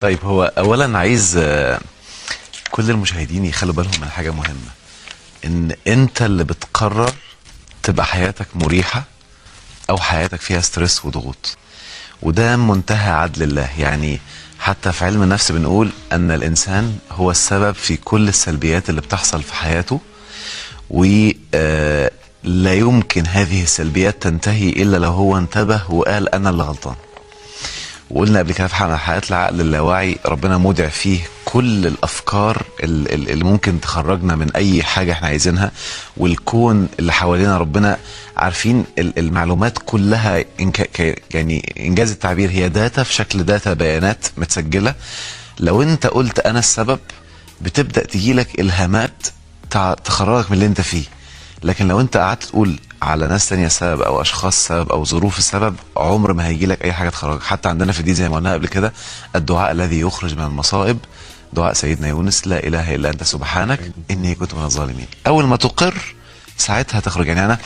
طيب، هو اولا عايز كل المشاهدين يخلوا بالهم من حاجة مهمة، ان انت اللي بتقرر تبقى حياتك مريحة او حياتك فيها ستريس وضغوط، وده منتهى عدل الله. يعني حتى في علم النفس بنقول ان الانسان هو السبب في كل السلبيات اللي بتحصل في حياته، ولا يمكن هذه السلبيات تنتهي الا لو هو انتبه وقال انا اللي غلطان. وقلنا قبل كده في حلقات العقل اللاواعي ربنا مودع فيه كل الافكار اللي ممكن تخرجنا من اي حاجه احنا عايزينها، والكون اللي حوالينا ربنا عارفين المعلومات كلها. يعني انجاز التعبير هي داتا في شكل داتا، بيانات متسجله. لو انت قلت انا السبب بتبدا تجيلك الهامات تخرجك من اللي انت فيه. لكن لو انت قعدت تقول على ناس تانية سبب او اشخاص سبب او ظروف السبب، عمر ما هيجي لك اي حاجه تخرجك. حتى عندنا في الدين زي ما قلنا قبل كده، الدعاء الذي يخرج من المصائب دعاء سيدنا يونس: لا اله الا انت سبحانك اني كنت من الظالمين. اول ما تقر ساعتها تخرج. يعني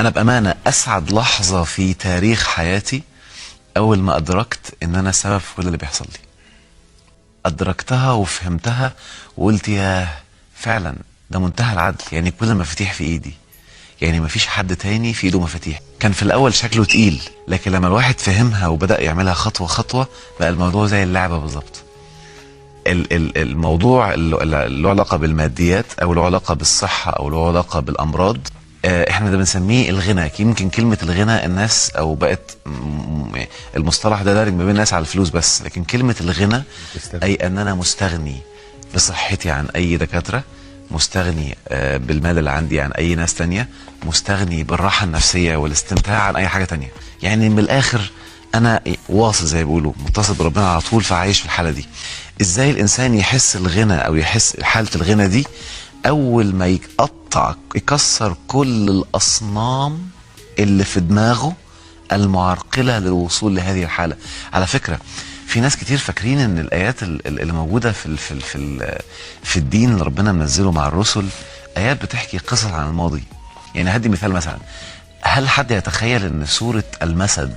انا بامانه اسعد لحظه في تاريخ حياتي اول ما ادركت ان انا السبب في كل اللي بيحصل لي. ادركتها وفهمتها وقلت ياه، فعلا ده منتهى العدل. يعني كل المفاتيح في ايدي، يعني مفيش حد تاني في ايده مفاتيح. كان في الاول شكله تقيل، لكن لما الواحد فهمها وبدأ يعملها خطوة خطوة بقى الموضوع زي اللعبة بالظبط. الموضوع اللي له علاقة بالماديات او له علاقة بالصحة او له علاقة بالامراض، احنا ده بنسميه الغنى. يمكن كلمة الغنى الناس او بقت المصطلح ده دارج ما بين الناس على الفلوس بس، لكن كلمة الغنى اي ان انا مستغني بصحتي عن اي دكاترة، مستغني بالمال اللي عندي عن اي ناس تانية، مستغني بالراحة النفسية والاستمتاع عن اي حاجة تانية. يعني من الاخر انا واصل زي ما بيقولوا، متصل بربنا على طول، فعايش في الحالة دي. ازاي الانسان يحس الغنى او يحس حالة الغنى دي؟ اول ما يكسر كل الاصنام اللي في دماغه المعرقلة للوصول لهذه الحالة. على فكرة في ناس كتير فاكرين ان الايات اللي موجوده في الدين اللي ربنا منزله مع الرسل ايات بتحكي قصص عن الماضي. يعني هدي مثال، مثلا هل حد يتخيل ان سوره المسد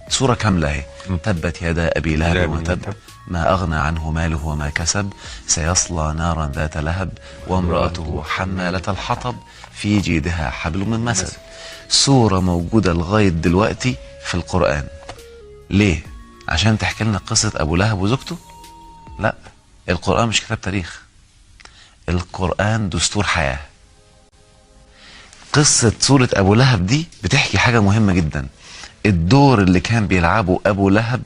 سوره كامله اهي: تبت يدا ابي لهب وتب ما اغنى عنه ماله وما كسب سيصلى نارا ذات لهب وامراته حماله الحطب في جيدها حبل من مسد. سوره موجوده لغايه دلوقتي في القران. ليه؟ عشان تحكي لنا قصة أبو لهب وزوجته؟ لا، القرآن مش كتاب تاريخ، القرآن دستور حياة. قصة سورة أبو لهب دي بتحكي حاجة مهمة جدا: الدور اللي كان بيلعبه أبو لهب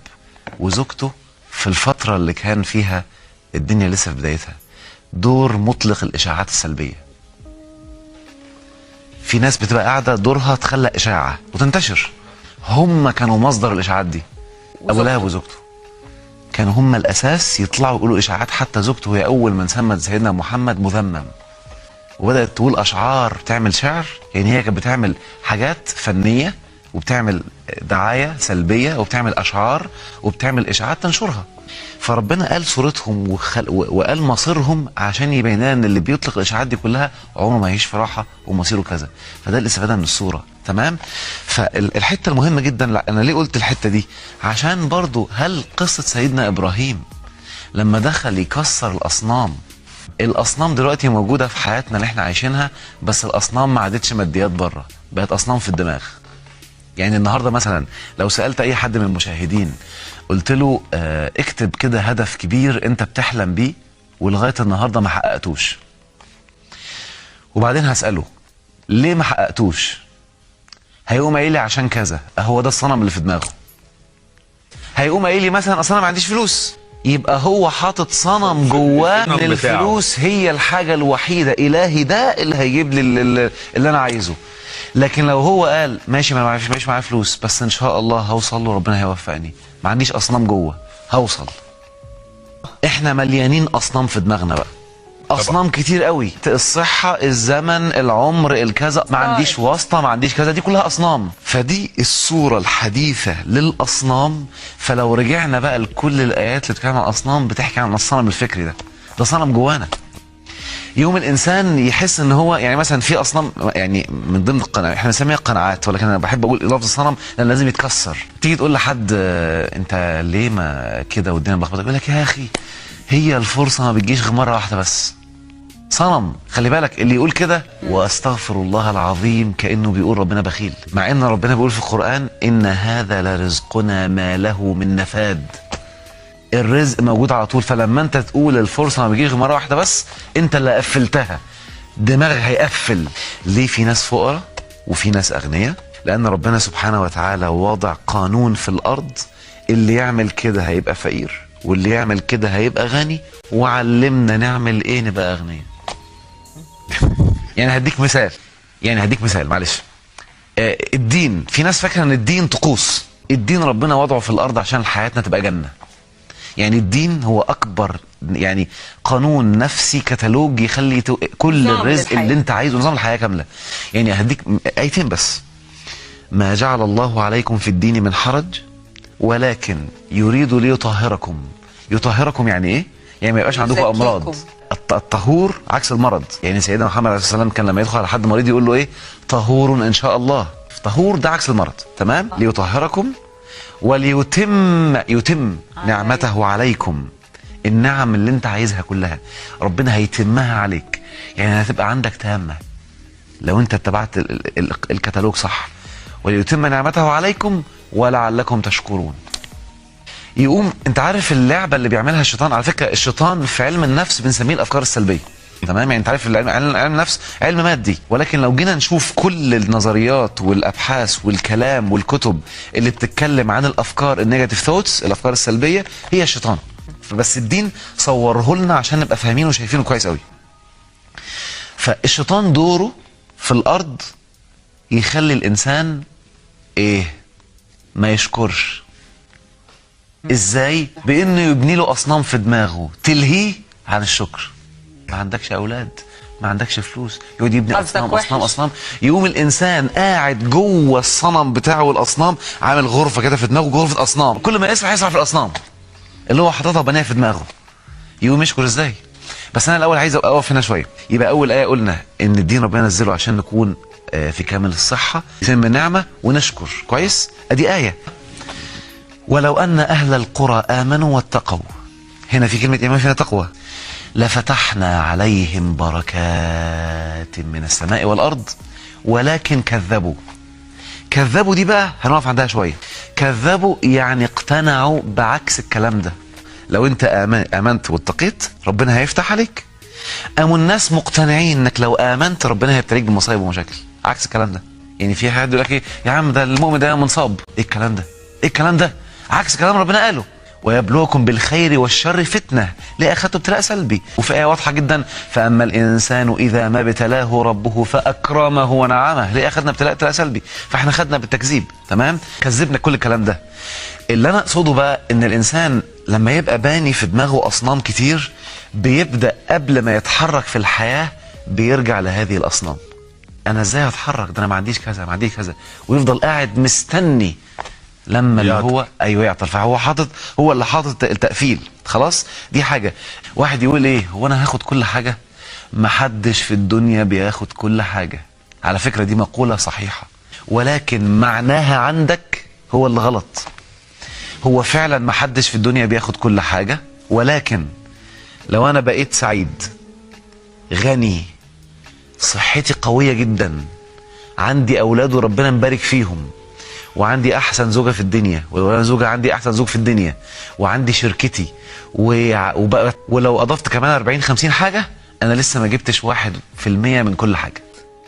وزوجته في الفترة اللي كان فيها الدنيا لسه في بدايتها، دور مطلق الإشاعات السلبية. في ناس بتبقى قاعدة دورها تخلق إشاعة وتنتشر، هم كانوا مصدر الإشاعات دي. ابو لهب وزوجته كانوا هم الاساس، يطلعوا يقولوا اشاعات. حتى زوجته هي اول من سمت سيدنا محمد مذمم، وبدات تقول اشعار، تعمل شعر. يعني هي كانت بتعمل حاجات فنيه وبتعمل دعايه سلبيه وبتعمل اشعار وبتعمل اشاعات تنشرها. فربنا قال صورتهم وقال مصيرهم عشان يبين لنا ان اللي بيطلق الاشاعات دي كلها عمره ما يعيش في راحه ومصيره كذا. فده الاستفاده من الصوره. تمام. فالحته المهمه جدا، انا ليه قلت الحته دي؟ عشان برضو هل قصه سيدنا ابراهيم لما دخل يكسر الاصنام دلوقتي موجوده في حياتنا اللي احنا عايشينها، بس الاصنام ما عادتش ماديات بره، بقت اصنام في الدماغ. يعني النهارده مثلا لو سالت اي حد من المشاهدين قلت له اكتب كده هدف كبير انت بتحلم بيه ولغايه النهارده ما حققتوش، وبعدين هساله ليه ما حققتوش، هيقوم قايل لي عشان كذا. هو ده الصنم اللي في دماغه. هيقوم قايل لي مثلا اصل انا ما عنديش فلوس، يبقى هو حاطط صنم جواه ان الفلوس هي الحاجه الوحيده، الهي ده اللي هيجيب لي اللي انا عايزه. لكن لو هو قال ماشي ما ماشي معايا فلوس بس ان شاء الله هوصل له، ربنا هيوفقني، ما عنديش اصنام جوه هوصل. احنا مليانين اصنام في دماغنا بقى، اصنام كتير قوي. الصحه، الزمن، العمر، الكذا، ما عنديش واسطه، ما عنديش كذا، دي كلها اصنام. فدي الصوره الحديثه للاصنام. فلو رجعنا بقى لكل الايات اللي بتتكلم عن الاصنام بتحكي عن الصنم الفكري ده صنم جوانا. يوم الانسان يحس ان هو يعني مثلا في اصنام، يعني من ضمن القناعات احنا بنسميها قناعات، ولكن انا بحب اقول لفظ الصنم لان لازم يتكسر. تيجي تقول لحد انت ليه ما كده والدنيا ملخبطه، يقول لك يا اخي هي الفرصه ما بتجيش غير مره واحده بس. صنم. خلي بالك اللي يقول كده واستغفر الله العظيم كانه بيقول ربنا بخيل، مع ان ربنا بيقول في القران ان هذا لرزقنا ما له من نفاد. الرزق موجود على طول، فلما انت تقول الفرصه ما بتجيش غير مره واحده بس، انت اللي قفلتها، دماغك هيقفل. ليه في ناس فقراء وفي ناس اغنياء؟ لان ربنا سبحانه وتعالى وضع قانون في الارض، اللي يعمل كده هيبقى فقير واللي يعمل كده هيبقى غني، وعلمنا نعمل ايه نبقى اغنياء. يعني هديك مثال معلش. الدين، في ناس فاكره ان الدين طقوس. الدين ربنا وضعه في الارض عشان حياتنا تبقى جنه. يعني الدين هو اكبر يعني قانون نفسي، كتالوج يخلي كل الرزق اللي انت عايزه، نظام الحياه كامله. يعني هديك ايتين بس. ما جعل الله عليكم في الدين من حرج ولكن يريد ليطهركم. يطهركم يعني ايه؟ يعني ما يبقاش عندكم امراض. الطهور عكس المرض. يعني سيدنا محمد عليه الصلاه والسلام كان لما يدخل على حد مريض يقول له ايه؟ طهور ان شاء الله. طهور ده عكس المرض، تمام؟ ليطهركم يتم نعمته عليكم. النعم اللي انت عايزها كلها ربنا هيتمها عليك، يعني هتبقى عندك تامه لو انت اتبعت الكتالوج صح. وليتم نعمته عليكم ولعلكم تشكرون. يقوم انت عارف اللعبه اللي بيعملها الشيطان؟ على فكره الشيطان في علم النفس بنسميه الافكار السلبيه، تمام؟ يعني انت عارف علم النفس علم مادي، ولكن لو جينا نشوف كل النظريات والابحاث والكلام والكتب اللي بتتكلم عن الافكار النيجاتيف ثوتس، الافكار السلبيه، هي الشيطان. بس الدين صوره لنا عشان نبقى فاهمينه وشايفينه كويس قوي. فالشيطان دوره في الارض يخلي الانسان ايه؟ ما يشكرش. ازاي؟ بانه يبني له اصنام في دماغه تلهيه عن الشكر. ما عندكش اولاد، ما عندكش فلوس، يقعد يبني اصنام. يقوم الانسان قاعد جوه الصنم بتاعه والاصنام، عامل غرفه كده في دماغه، غرفه اصنام، كل ما يسرح في الاصنام اللي هو حاططها بناها في دماغه. يقوم يشكر ازاي؟ بس انا الاول عايز اقف هنا شويه. يبقى اول ايه قلنا ان الدين ربنا نزله عشان نكون في كامل الصحه، يتم النعمه ونشكر. كويس؟ ادي ايه. ولو ان اهل القرى امنوا واتقوا، هنا في كلمه ايمان، فينا تقوى، لفتحنا عليهم بركات من السماء والارض ولكن كذبوا. كذبوا دي بقى هنقف عندها شويه. كذبوا يعني اقتنعوا بعكس الكلام ده. لو انت امنت واتقيت ربنا هيفتح عليك. قاموا الناس مقتنعين انك لو امنت ربنا هيبتليك بمصايب ومشاكل، عكس الكلام ده. يعني في حد يقول لك ايه يا عم ده المؤمن ده منصاب، ايه الكلام ده؟ ايه الكلام ده؟ عكس كلام ربنا قاله. ويبلوكم بالخير والشر فتنه، ليه اخذته ابتلاء سلبي. وفي ايه واضحه جدا، فاما الانسان اذا ما ابتلاه ربه فاكرمه ونعمه، ليه اخذنا ابتلاء سلبي؟ فاحنا خدنا بالتكذيب، تمام؟ كذبنا كل الكلام ده. اللي انا اقصده بقى ان الانسان لما يبقى باني في دماغه اصنام كتير، بيبدا قبل ما يتحرك في الحياه بيرجع لهذه الاصنام. انا ازاي هتحرك؟ ده انا ما عنديش كذا، ما عنديش كذا، ويفضل قاعد مستني لما اللي هو يعطل. فهو حاطط، هو اللي حاطط التقفيل. خلاص؟ دي حاجه. واحد يقول ايه، هو انا هاخد كل حاجه؟ ما حدش في الدنيا بياخد كل حاجه. على فكره دي مقوله صحيحه، ولكن معناها عندك هو اللي غلط. هو فعلا ما حدش في الدنيا بياخد كل حاجه، ولكن لو انا بقيت سعيد، غني، صحتي قويه جدا، عندي اولاد وربنا مبارك فيهم، وعندي احسن زوجه في الدنيا، وانا زوجه عندي احسن زوج في الدنيا، وعندي شركتي، ولو اضفت كمان 40 50 حاجه، انا لسه ما جبتش 1% من كل حاجه.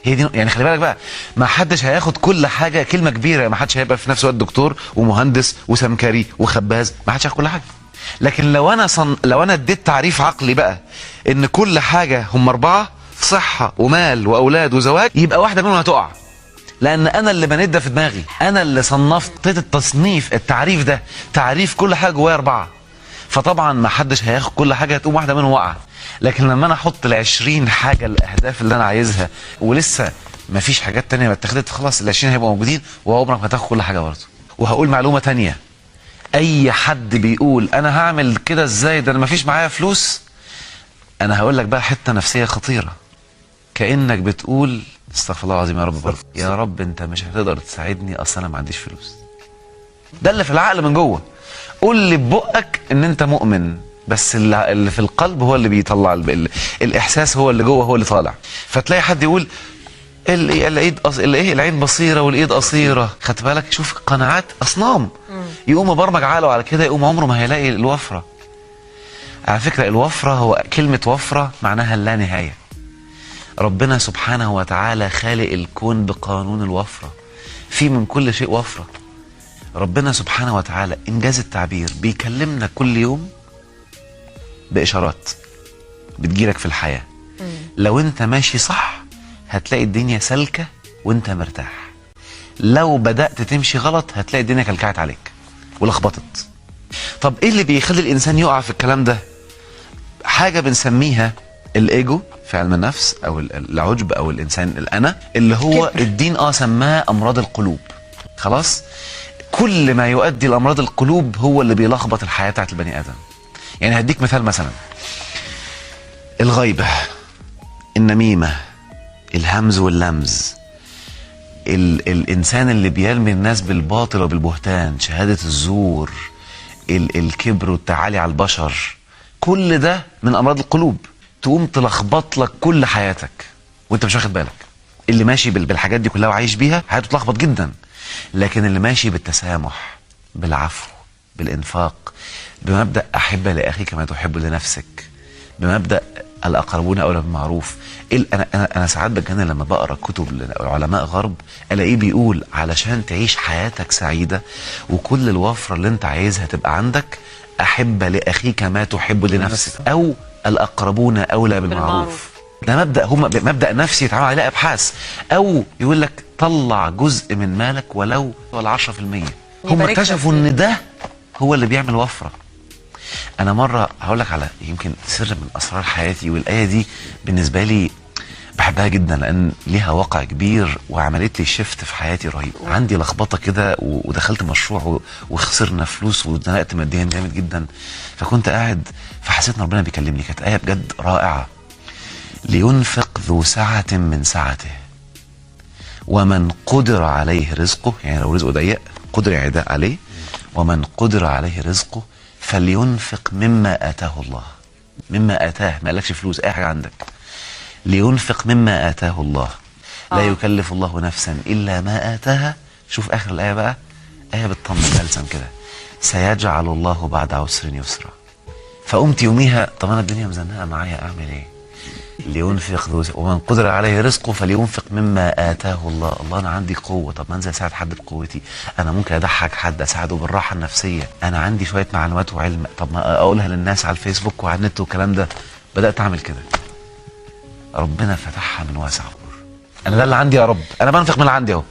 هي دي يعني. خلي بالك بقى، ما حدش هياخد كل حاجه، كلمه كبيره. ما حدش هيبقى في نفس الوقت دكتور ومهندس وسمكري وخباز، ما حدش هياخد كل حاجه. لكن لو انا اديت تعريف عقلي بقى ان كل حاجه هم 4: صحه ومال واولاد وزواج، يبقى واحده منهم هتقع. لان انا اللي بنيت ده في دماغي، انا اللي صنفت التصنيف، التعريف ده تعريف كل حاجه جوايا 4. فطبعا ما حدش هياخد كل حاجه، هتقوم واحده منهم واقعه. لكن لما انا احط ال20 حاجه الاهداف اللي انا عايزها، ولسه ما فيش حاجات تانية ما اتخذت، خلاص ال20 هيبقوا موجودين، وعمرك ما هتاخد كل حاجه برضه. وهقول معلومه تانية، اي حد بيقول انا هعمل كده ازاي، ده انا ما فيش معايا فلوس، انا هقول لك بقى حته نفسيه خطيره، كانك بتقول استغفر الله العظيم يا رب برضه، يا رب انت مش هتقدر تساعدني اصل انا ما عنديش فلوس. ده اللي في العقل من جوه. قول لي ببقك ان انت مؤمن، بس اللي في القلب هو اللي بيطلع الاحساس، هو اللي جوه هو اللي طالع. فتلاقي حد يقول العيد العين بصيره والايد قصيره. خدت بالك؟ شوف قناعات اصنام. يقوم مبرمج عقله على كده، يقوم عمره ما هيلاقي الوفره. على فكره الوفره، هو كلمه وفره معناها اللا نهايه. ربنا سبحانه وتعالى خالق الكون بقانون الوفره، في من كل شيء وفره. ربنا سبحانه وتعالى انجاز التعبير بيكلمنا كل يوم باشارات بتجيلك في الحياه. لو انت ماشي صح هتلاقي الدنيا سالكه وانت مرتاح. لو بدات تمشي غلط هتلاقي الدنيا كلكعت عليك ولخبطت. طب ايه اللي بيخلي الانسان يقع في الكلام ده؟ حاجه بنسميها الايجو في علم النفس، او العجب، او الانسان الانا، اللي هو الدين سماه امراض القلوب. خلاص؟ كل ما يؤدي لامراض القلوب هو اللي بيلخبط الحياه بتاعت البني ادم. يعني هديك مثال، مثلا الغيبه، النميمه، الهمز واللمز، الانسان اللي بيرمي الناس بالباطل وبالبهتان، شهاده الزور، الكبر والتعالي على البشر، كل ده من امراض القلوب. تقوم تلخبط لك كل حياتك وانت مش واخد بالك. اللي ماشي بالحاجات دي كلها وعايش بيها حياته تلخبط جدا. لكن اللي ماشي بالتسامح، بالعفو، بالانفاق، بمبدأ احب لاخيك ما تحب لنفسك، بمبدأ الاقربون اولى بالمعروف. انا ساعات بتجنن لما بقرا كتب علماء غرب، الاقيه بيقول علشان تعيش حياتك سعيده وكل الوفره اللي انت عايزها تبقى عندك، احب لاخيك ما تحب لنفسك، او الاقربون اولى بالمعروف. ده مبدأ، هم مبدأ نفسي يتعمل عليه ابحاث. او يقول لك طلع جزء من مالك ولو 10%. هم اكتشفوا ان ده هو اللي بيعمل وفره. انا مره هقول لك على يمكن سر من اسرار حياتي، والايه دي بالنسبه لي بحبها جدا لان ليها واقع كبير وعملت لي شيفت في حياتي رهيب. عندي لخبطه كده ودخلت مشروع وخسرنا فلوس واتزنقت ماديا جامد جدا. فكنت قاعد فحسيت ان ربنا بيكلمني، كانت ايه بجد رائعه: لينفق ذو سعه من سعته ومن قدر عليه رزقه، يعني لو رزقه ضيق قدر يعداء عليه، ومن قدر عليه رزقه فلينفق مما آتاه الله. مما آتاه، ما قالكش فلوس، اي حاجه عندك. لينفق مما آتاه الله، لا يكلف الله نفسا الا ما آتاها. شوف اخر الايه بقى، ايه بتطمن بلسم كده: سيجعل الله بعد عسر يسرا. فقمت يوميها، طب انا الدنيا مزنقه معايا، اعمل ايه؟ لينفق ذو، ومن قدر عليه رزقه فلينفق مما آتاه الله. الله انا عندي قوه، طب ما انزل اساعد حد بقوتي. انا ممكن اضحك حد، اساعده بالراحه النفسيه. انا عندي شويه معلومات وعلم، طب ما اقولها للناس على الفيسبوك وعلى النت والكلام ده. بدات اعمل كده، ربنا فتحها من واسع. انا ده اللي عندي يا رب، انا بنفق من اللي عندي اهو.